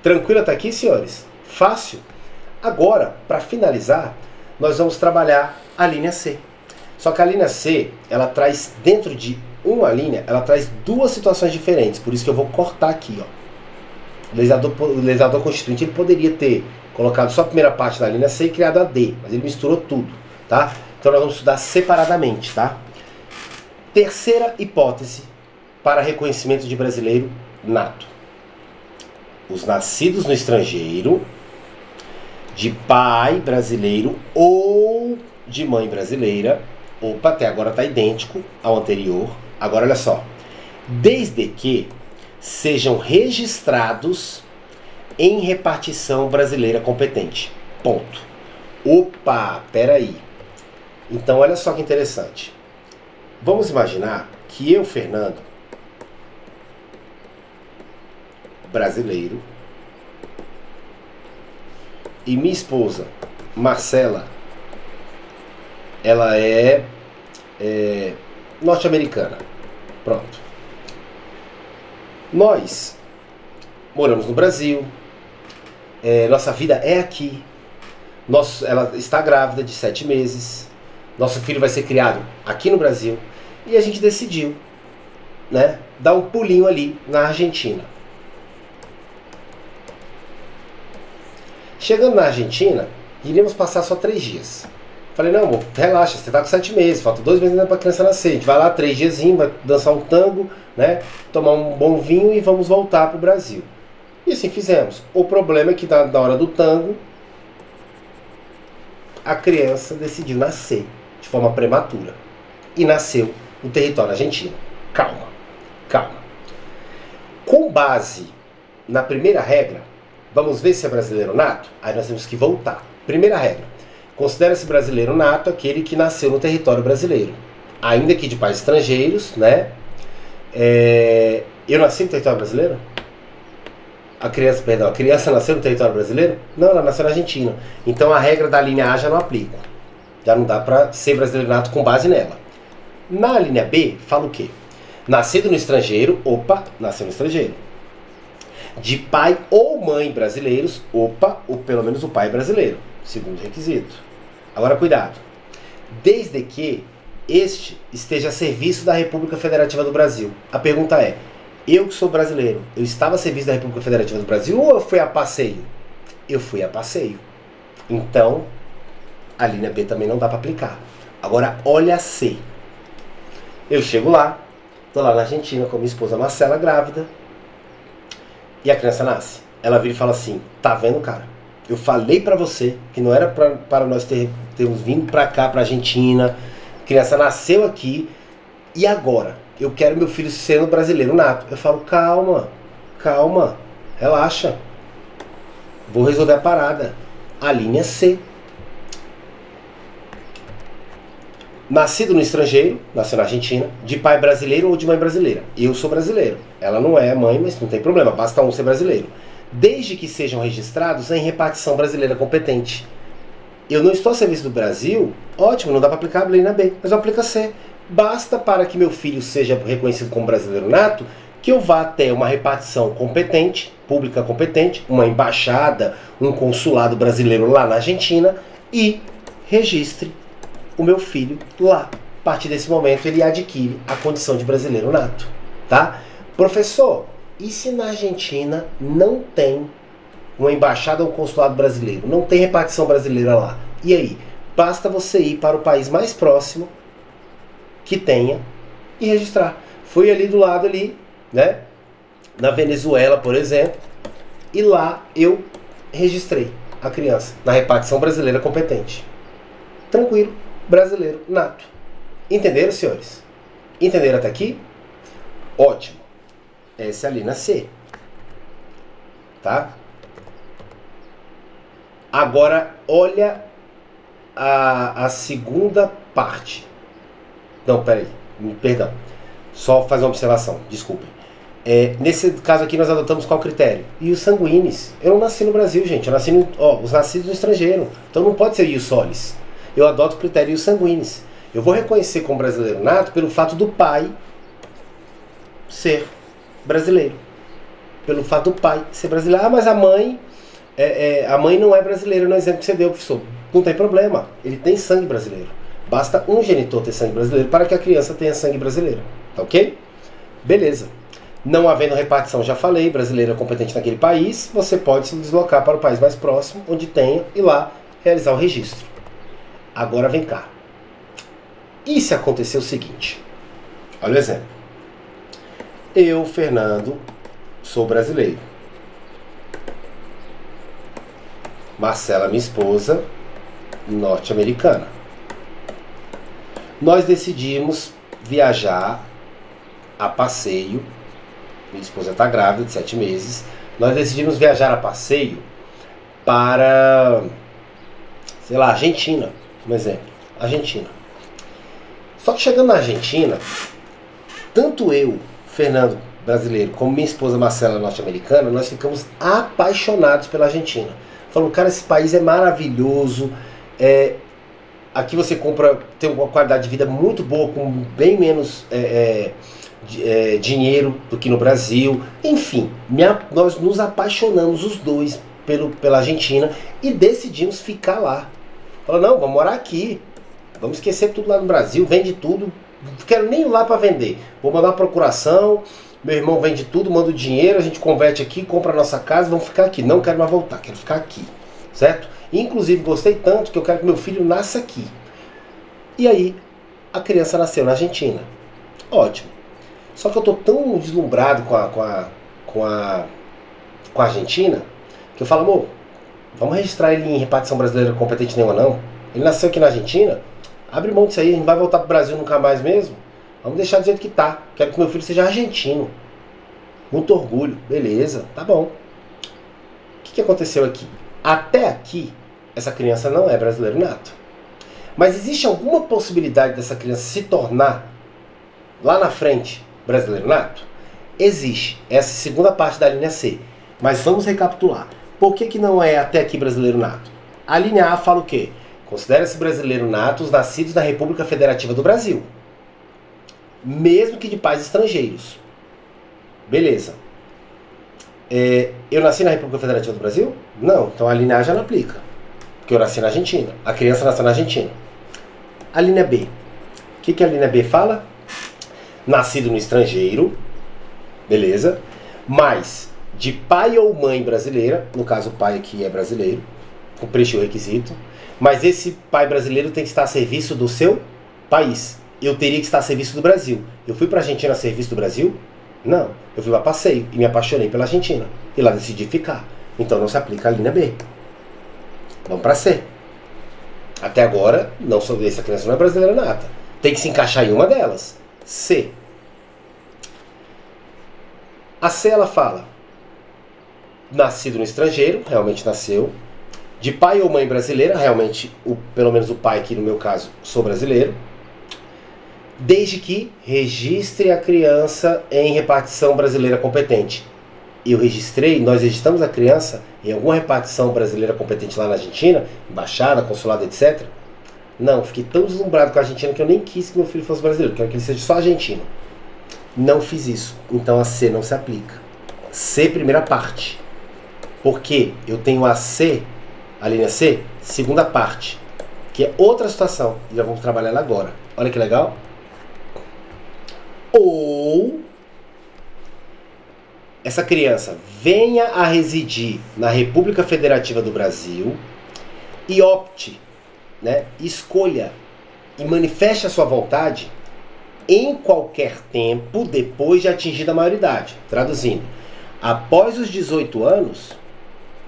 Tranquilo até aqui, senhores? Fácil? Agora, para finalizar, nós vamos trabalhar a linha C. Só que a linha C, ela traz dentro de uma linha, ela traz duas situações diferentes, por isso que eu vou cortar aqui, ó. O legislador constituinte ele poderia ter colocado só a primeira parte da linha C e criado a D, mas ele misturou tudo, tá? Então nós vamos estudar separadamente, tá? Terceira hipótese para reconhecimento de brasileiro nato. Os nascidos no estrangeiro, de pai brasileiro ou de mãe brasileira. Opa, até agora está idêntico ao anterior. Agora olha só. Desde que sejam registrados em repartição brasileira competente. Ponto. Opa, peraí. Então olha só que interessante. Vamos imaginar que eu, Fernando, brasileiro, e minha esposa, Marcela, ela é norte-americana. Pronto. Nós moramos no Brasil, nossa vida é aqui. Ela está grávida de 7 meses. Nosso filho vai ser criado aqui no Brasil. E a gente decidiu, né, dar um pulinho ali na Argentina. Chegando na Argentina, iríamos passar só 3 dias. Falei, não, amor, relaxa, você tá com 7 meses, falta 2 meses ainda pra criança nascer. A gente vai lá 3 diazinhos, vai dançar um tango, né, tomar um bom vinho e vamos voltar pro Brasil. E assim fizemos. O problema é que na hora do tango, a criança decidiu nascer de forma prematura. E nasceu no território argentino. Calma, calma. Com base na primeira regra, vamos ver se é brasileiro nato? Aí nós temos que voltar. Primeira regra. Considera-se brasileiro nato aquele que nasceu no território brasileiro. Ainda que de pais estrangeiros, né? Eu nasci no território brasileiro? A criança nasceu no território brasileiro? Não, ela nasceu na Argentina. Então a regra da linha A já não aplica. Já não dá para ser brasileiro nato com base nela. Na linha B, fala o quê? Nascido no estrangeiro, opa, nasceu no estrangeiro. De pai ou mãe brasileiros, opa, ou pelo menos o pai é brasileiro. Segundo requisito. Agora cuidado. Desde que este esteja a serviço da República Federativa do Brasil. A pergunta é, eu que sou brasileiro, eu estava a serviço da República Federativa do Brasil ou eu fui a passeio? Eu fui a passeio. Então, a linha B também não dá para aplicar. Agora, olha a C. Eu chego lá, tô lá na Argentina com minha esposa Marcela, grávida, e a criança nasce. Ela vira e fala assim, tá vendo, cara? Eu falei pra você que não era para nós termos vindo pra cá, pra Argentina, a criança nasceu aqui, e agora? Eu quero meu filho sendo brasileiro nato. Eu falo, calma, calma, relaxa. Vou resolver a parada. A linha C. Nascido no estrangeiro, nasceu na Argentina, de pai brasileiro ou de mãe brasileira. Eu sou brasileiro. Ela não é mãe, mas não tem problema, basta um ser brasileiro. Desde que sejam registrados em repartição brasileira competente. Eu não estou a serviço do Brasil, ótimo, não dá para aplicar a lei na B, mas eu aplico a C. Basta para que meu filho seja reconhecido como brasileiro nato, que eu vá até uma repartição competente, pública competente, uma embaixada, um consulado brasileiro lá na Argentina e registre o meu filho lá. A partir desse momento ele adquire a condição de brasileiro nato, tá? Professor, e se na Argentina não tem uma embaixada ou um consulado brasileiro, não tem repartição brasileira lá? E aí? Basta você ir para o país mais próximo que tenha e registrar. Fui ali do lado ali, né? Na Venezuela, por exemplo, e lá eu registrei a criança na repartição brasileira competente. Tranquilo, brasileiro nato. Entenderam, senhores? Entenderam até aqui? Ótimo. Essa é a linha C. Tá? Agora, olha a segunda parte. Não, peraí. Perdão. Só fazer uma observação. Desculpem. Nesse caso aqui nós adotamos qual critério? E os sanguíneos. Eu não nasci no Brasil, gente. Eu nasci os nascidos no estrangeiro. Então não pode ser ius solis. Eu adoto o critério ius sanguíneos. Eu vou reconhecer como brasileiro nato pelo fato do pai ser brasileiro. Pelo fato do pai ser brasileiro. Ah, mas a mãe não é brasileira no exemplo que você deu, professor. Não tem problema. Ele tem sangue brasileiro. Basta um genitor ter sangue brasileiro para que a criança tenha sangue brasileiro. Tá ok? Beleza. Não havendo repartição, já falei, brasileiro é competente naquele país, você pode se deslocar para o país mais próximo, onde tenha, e lá realizar o registro. Agora vem cá. E se acontecer o seguinte? Olha o exemplo. Eu, Fernando, sou brasileiro. Marcela, minha esposa, norte-americana. Nós decidimos viajar a passeio. Minha esposa está grávida de 7 meses. Nós decidimos viajar a passeio para, sei lá, Argentina, um exemplo. Argentina. Só que chegando na Argentina, tanto eu, Fernando, brasileiro, como minha esposa Marcela, norte-americana, nós ficamos apaixonados pela Argentina. Falamos, cara, esse país é maravilhoso. Aqui você tem uma qualidade de vida muito boa, com bem menos dinheiro do que no Brasil. Enfim, nós nos apaixonamos os dois pela Argentina e decidimos ficar lá. Falou, não, vamos morar aqui. vamos esquecer tudo lá no Brasil, vende tudo, não quero nem ir lá para vender. Vou mandar uma procuração, meu irmão vende tudo, manda o dinheiro, a gente converte aqui, compra a nossa casa, vamos ficar aqui. Não quero mais voltar, quero ficar aqui, certo? Inclusive gostei tanto que eu quero que meu filho nasça aqui. E aí, a criança nasceu na Argentina. Ótimo. Só que eu tô tão deslumbrado com a Argentina, que eu falo, amor, vamos registrar ele em repartição brasileira competente nenhuma não? Ele nasceu aqui na Argentina, abre mão disso aí, a gente vai voltar pro Brasil nunca mais mesmo? Vamos deixar do jeito que tá. Quero que meu filho seja argentino. Muito orgulho. Beleza, tá bom. O que aconteceu aqui? Até aqui, essa criança não é brasileiro nato. Mas existe alguma possibilidade dessa criança se tornar, lá na frente, brasileiro nato? Existe. Essa é a segunda parte da linha C. Mas vamos recapitular. Por que não é até aqui brasileiro nato? A linha A fala o quê? Considera-se brasileiro nato os nascidos na República Federativa do Brasil. Mesmo que de pais estrangeiros. Beleza. Eu nasci na República Federativa do Brasil? Não. Então a linha A já não aplica. Porque eu nasci na Argentina. A criança nasceu na Argentina. A linha B. O que a linha B fala? Nascido no estrangeiro. Beleza. Mas de pai ou mãe brasileira. No caso o pai aqui é brasileiro. Preencheu o requisito. Mas esse pai brasileiro tem que estar a serviço do seu país. Eu teria que estar a serviço do Brasil. Eu fui para a Argentina a serviço do Brasil? Não. Eu fui lá a passeio e me apaixonei pela Argentina. E lá decidi ficar. Então não se aplica a linha B. Vamos para C. Até agora, não sou, essa criança não é brasileira nata. Tem que se encaixar em uma delas. C. A C ela fala: nascido no estrangeiro, realmente nasceu. De pai ou mãe brasileira, realmente, pelo menos o pai aqui no meu caso, sou brasileiro. Desde que registre a criança em repartição brasileira competente. Nós registramos a criança em alguma repartição brasileira competente lá na Argentina, embaixada, consulado, etc. Não, fiquei tão deslumbrado com a Argentina que eu nem quis que meu filho fosse brasileiro, quero que ele seja só argentino. Não fiz isso, então a C não se aplica. C, primeira parte. Porque eu tenho a C, a linha C, segunda parte, que é outra situação, e já vamos trabalhar ela agora. Olha que legal. Ou essa criança venha a residir na República Federativa do Brasil e opte, né, escolha e manifeste a sua vontade em qualquer tempo depois de atingida a maioridade. Traduzindo, após os 18 anos,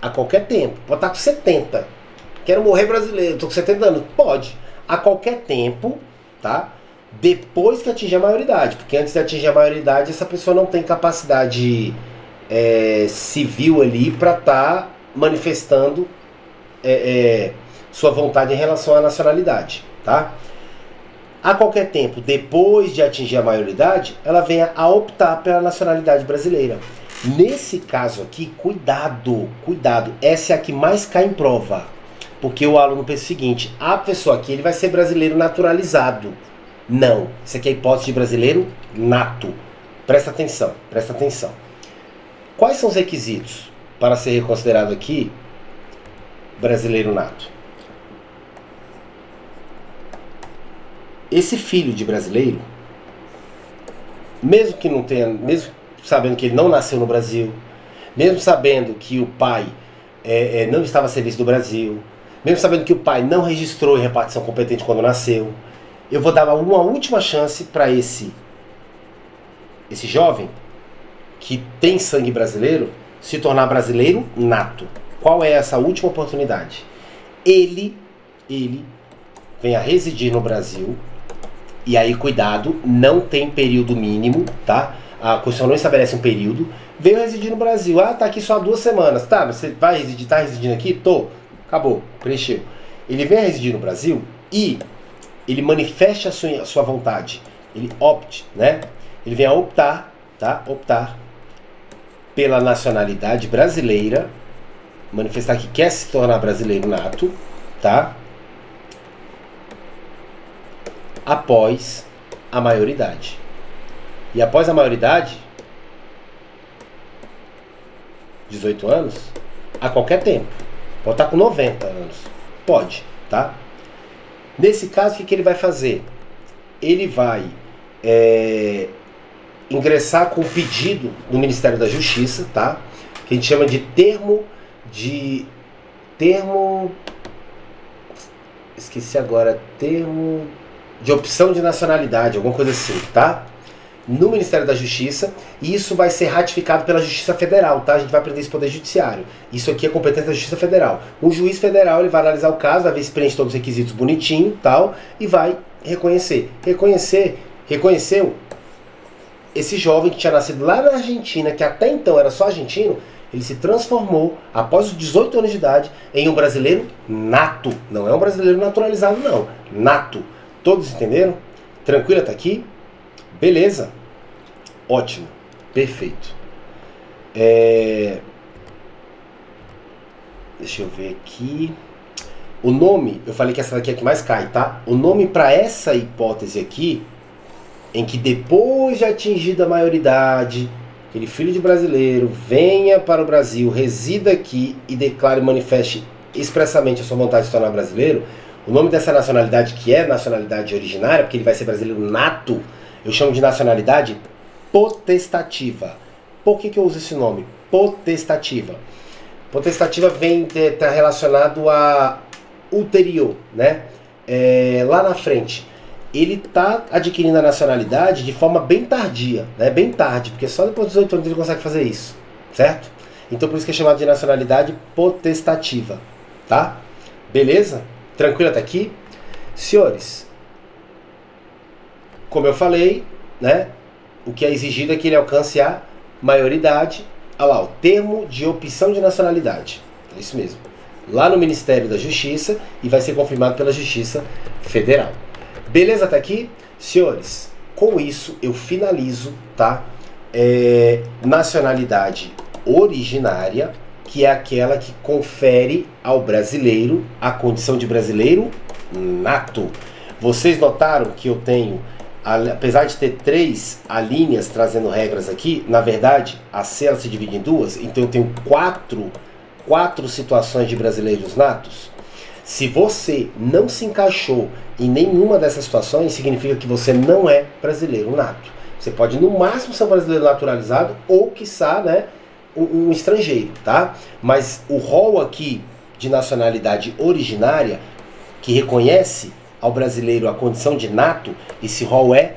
a qualquer tempo. Pode estar com 70. Quero morrer brasileiro, estou com 70 anos. Pode. A qualquer tempo, tá? Depois que atingir a maioridade, porque antes de atingir a maioridade essa pessoa não tem capacidade civil ali para estar manifestando sua vontade em relação à nacionalidade, tá? A qualquer tempo, depois de atingir a maioridade, ela venha a optar pela nacionalidade brasileira. Nesse caso aqui, cuidado, essa é a que mais cai em prova, porque o aluno pensa o seguinte: a pessoa aqui ele vai ser brasileiro naturalizado. Não, isso aqui é a hipótese de brasileiro nato. Presta atenção, presta atenção. Quais são os requisitos para ser considerado aqui brasileiro nato? Esse filho de brasileiro, mesmo que não tenha, mesmo sabendo que ele não nasceu no Brasil, mesmo sabendo que o pai não estava a serviço do Brasil, mesmo sabendo que o pai não registrou em repartição competente quando nasceu, eu vou dar uma última chance para esse jovem que tem sangue brasileiro se tornar brasileiro nato. Qual é essa última oportunidade? Ele vem a residir no Brasil, e aí cuidado, não tem período mínimo, tá? A Constituição não estabelece um período. Veio residir no Brasil, tá aqui só 2 semanas, tá? Você vai residir, tá residindo aqui? Tô, acabou, preencheu. Ele vem a residir no Brasil e ele manifesta a sua vontade, ele opte, né? Ele vem a optar, tá? Optar pela nacionalidade brasileira, manifestar que quer se tornar brasileiro nato, tá? Após a maioridade. E após a maioridade, 18 anos, a qualquer tempo. Pode estar com 90 anos. Pode, tá? Nesse caso, o que ele vai fazer? Ele vai ingressar com o pedido no Ministério da Justiça, tá? Que a gente chama de termo, esqueci agora, termo de opção de nacionalidade, alguma coisa assim, tá? No Ministério da Justiça, e isso vai ser ratificado pela Justiça Federal, tá? A gente vai aprender esse poder judiciário. Isso aqui é competência da Justiça Federal. O juiz federal, ele vai analisar o caso, vai ver se preenche todos os requisitos bonitinho, tal, e vai reconhecer. Reconheceu esse jovem que tinha nascido lá na Argentina, que até então era só argentino, ele se transformou, após os 18 anos de idade, em um brasileiro nato. Não é um brasileiro naturalizado, não. Nato. Todos entenderam? Tranquilo até aqui? Beleza. Ótimo. Perfeito. Deixa eu ver aqui. O nome, eu falei que essa daqui é a que mais cai, tá? O nome para essa hipótese aqui, em que depois de atingida a maioridade, aquele filho de brasileiro venha para o Brasil, resida aqui e declare e manifeste expressamente a sua vontade de se tornar brasileiro, o nome dessa nacionalidade, que é nacionalidade originária, porque ele vai ser brasileiro nato, eu chamo de nacionalidade potestativa. Por que eu uso esse nome? Potestativa. Potestativa vem estar relacionado a ulterior, né? Lá na frente. Ele está adquirindo a nacionalidade de forma bem tardia, né? Bem tarde, porque só depois dos 18 anos ele consegue fazer isso, certo? Então por isso que é chamado de nacionalidade potestativa, tá? Beleza? Tranquilo até aqui? Senhores, como eu falei, né? O que é exigido é que ele alcance a maioridade. Olha lá, o termo de opção de nacionalidade. É isso mesmo. Lá no Ministério da Justiça e vai ser confirmado pela Justiça Federal. Beleza até aqui? Senhores, com isso eu finalizo, tá? Nacionalidade originária, que é aquela que confere ao brasileiro a condição de brasileiro nato. Vocês notaram que eu tenho, apesar de ter 3 alíneas trazendo regras aqui, na verdade a C ela se divide em 2, então eu tenho 4 situações de brasileiros natos. Se você não se encaixou em nenhuma dessas situações, significa que você não é brasileiro nato. Você pode no máximo ser um brasileiro naturalizado ou, quiçá, né, um estrangeiro, tá? Mas o rol aqui de nacionalidade originária, que reconhece ao brasileiro a condição de nato, esse rol é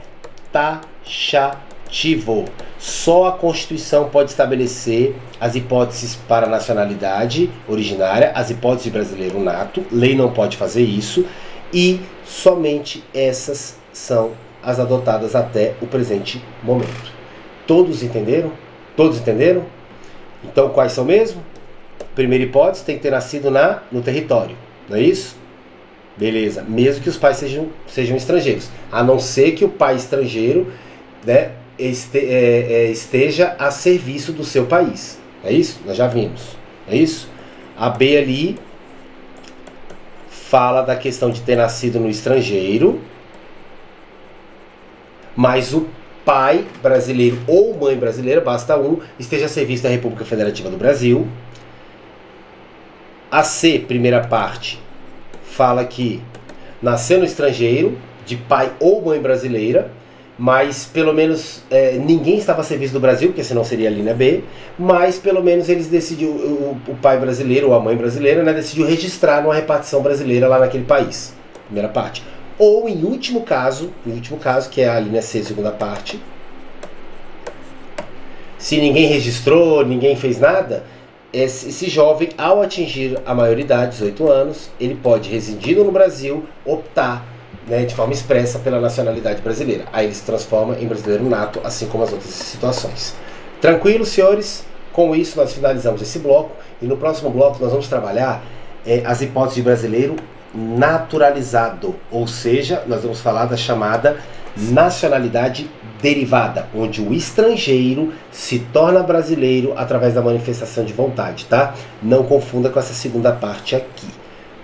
taxativo. Só a Constituição pode estabelecer as hipóteses para nacionalidade originária, as hipóteses de brasileiro nato, lei não pode fazer isso, e somente essas são as adotadas até o presente momento. Todos entenderam? Todos entenderam? Então quais são mesmo? Primeira hipótese, tem que ter nascido no território, não é isso? Beleza, mesmo que os pais sejam estrangeiros, a não ser que o pai estrangeiro, né, esteja a serviço do seu país. É isso? Nós já vimos. É isso? A B ali fala da questão de ter nascido no estrangeiro, mas o pai brasileiro ou mãe brasileira, basta um, esteja a serviço da República Federativa do Brasil. A C, primeira parte, fala que nasceu no estrangeiro, de pai ou mãe brasileira, mas pelo menos ninguém estava a serviço do Brasil, porque senão seria a linha B, mas pelo menos eles decidiu, o pai brasileiro ou a mãe brasileira, né, decidiu registrar numa repartição brasileira lá naquele país, primeira parte. Ou em último caso, que é a linha C, segunda parte, se ninguém registrou, ninguém fez nada, esse jovem, ao atingir a maioridade, 18 anos, ele pode residir no Brasil, optar, né, de forma expressa pela nacionalidade brasileira. Aí ele se transforma em brasileiro nato, assim como as outras situações. Tranquilo, senhores? Com isso nós finalizamos esse bloco e no próximo bloco nós vamos trabalhar as hipóteses de brasileiro naturalizado, ou seja, nós vamos falar da chamada nacionalidade derivada, onde o estrangeiro se torna brasileiro através da manifestação de vontade, tá? Não confunda com essa segunda parte aqui.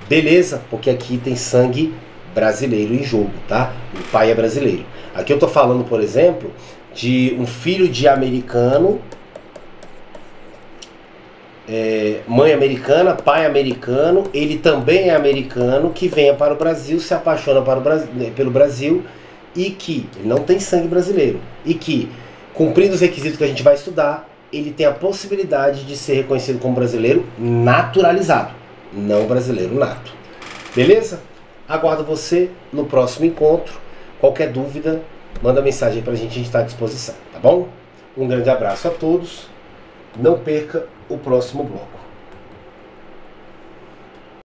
Beleza? Porque aqui tem sangue brasileiro em jogo, tá? O pai é brasileiro. Aqui eu tô falando, por exemplo, de um filho de americano mãe americana, pai americano, ele também é americano, que venha para o Brasil, se apaixona pelo Brasil e que ele não tem sangue brasileiro e que, cumprindo os requisitos que a gente vai estudar, ele tem a possibilidade de ser reconhecido como brasileiro naturalizado, não brasileiro nato. Beleza? Aguardo você no próximo encontro. Qualquer dúvida, manda mensagem pra gente está à disposição, tá bom? Um grande abraço a todos. Não perca o próximo bloco.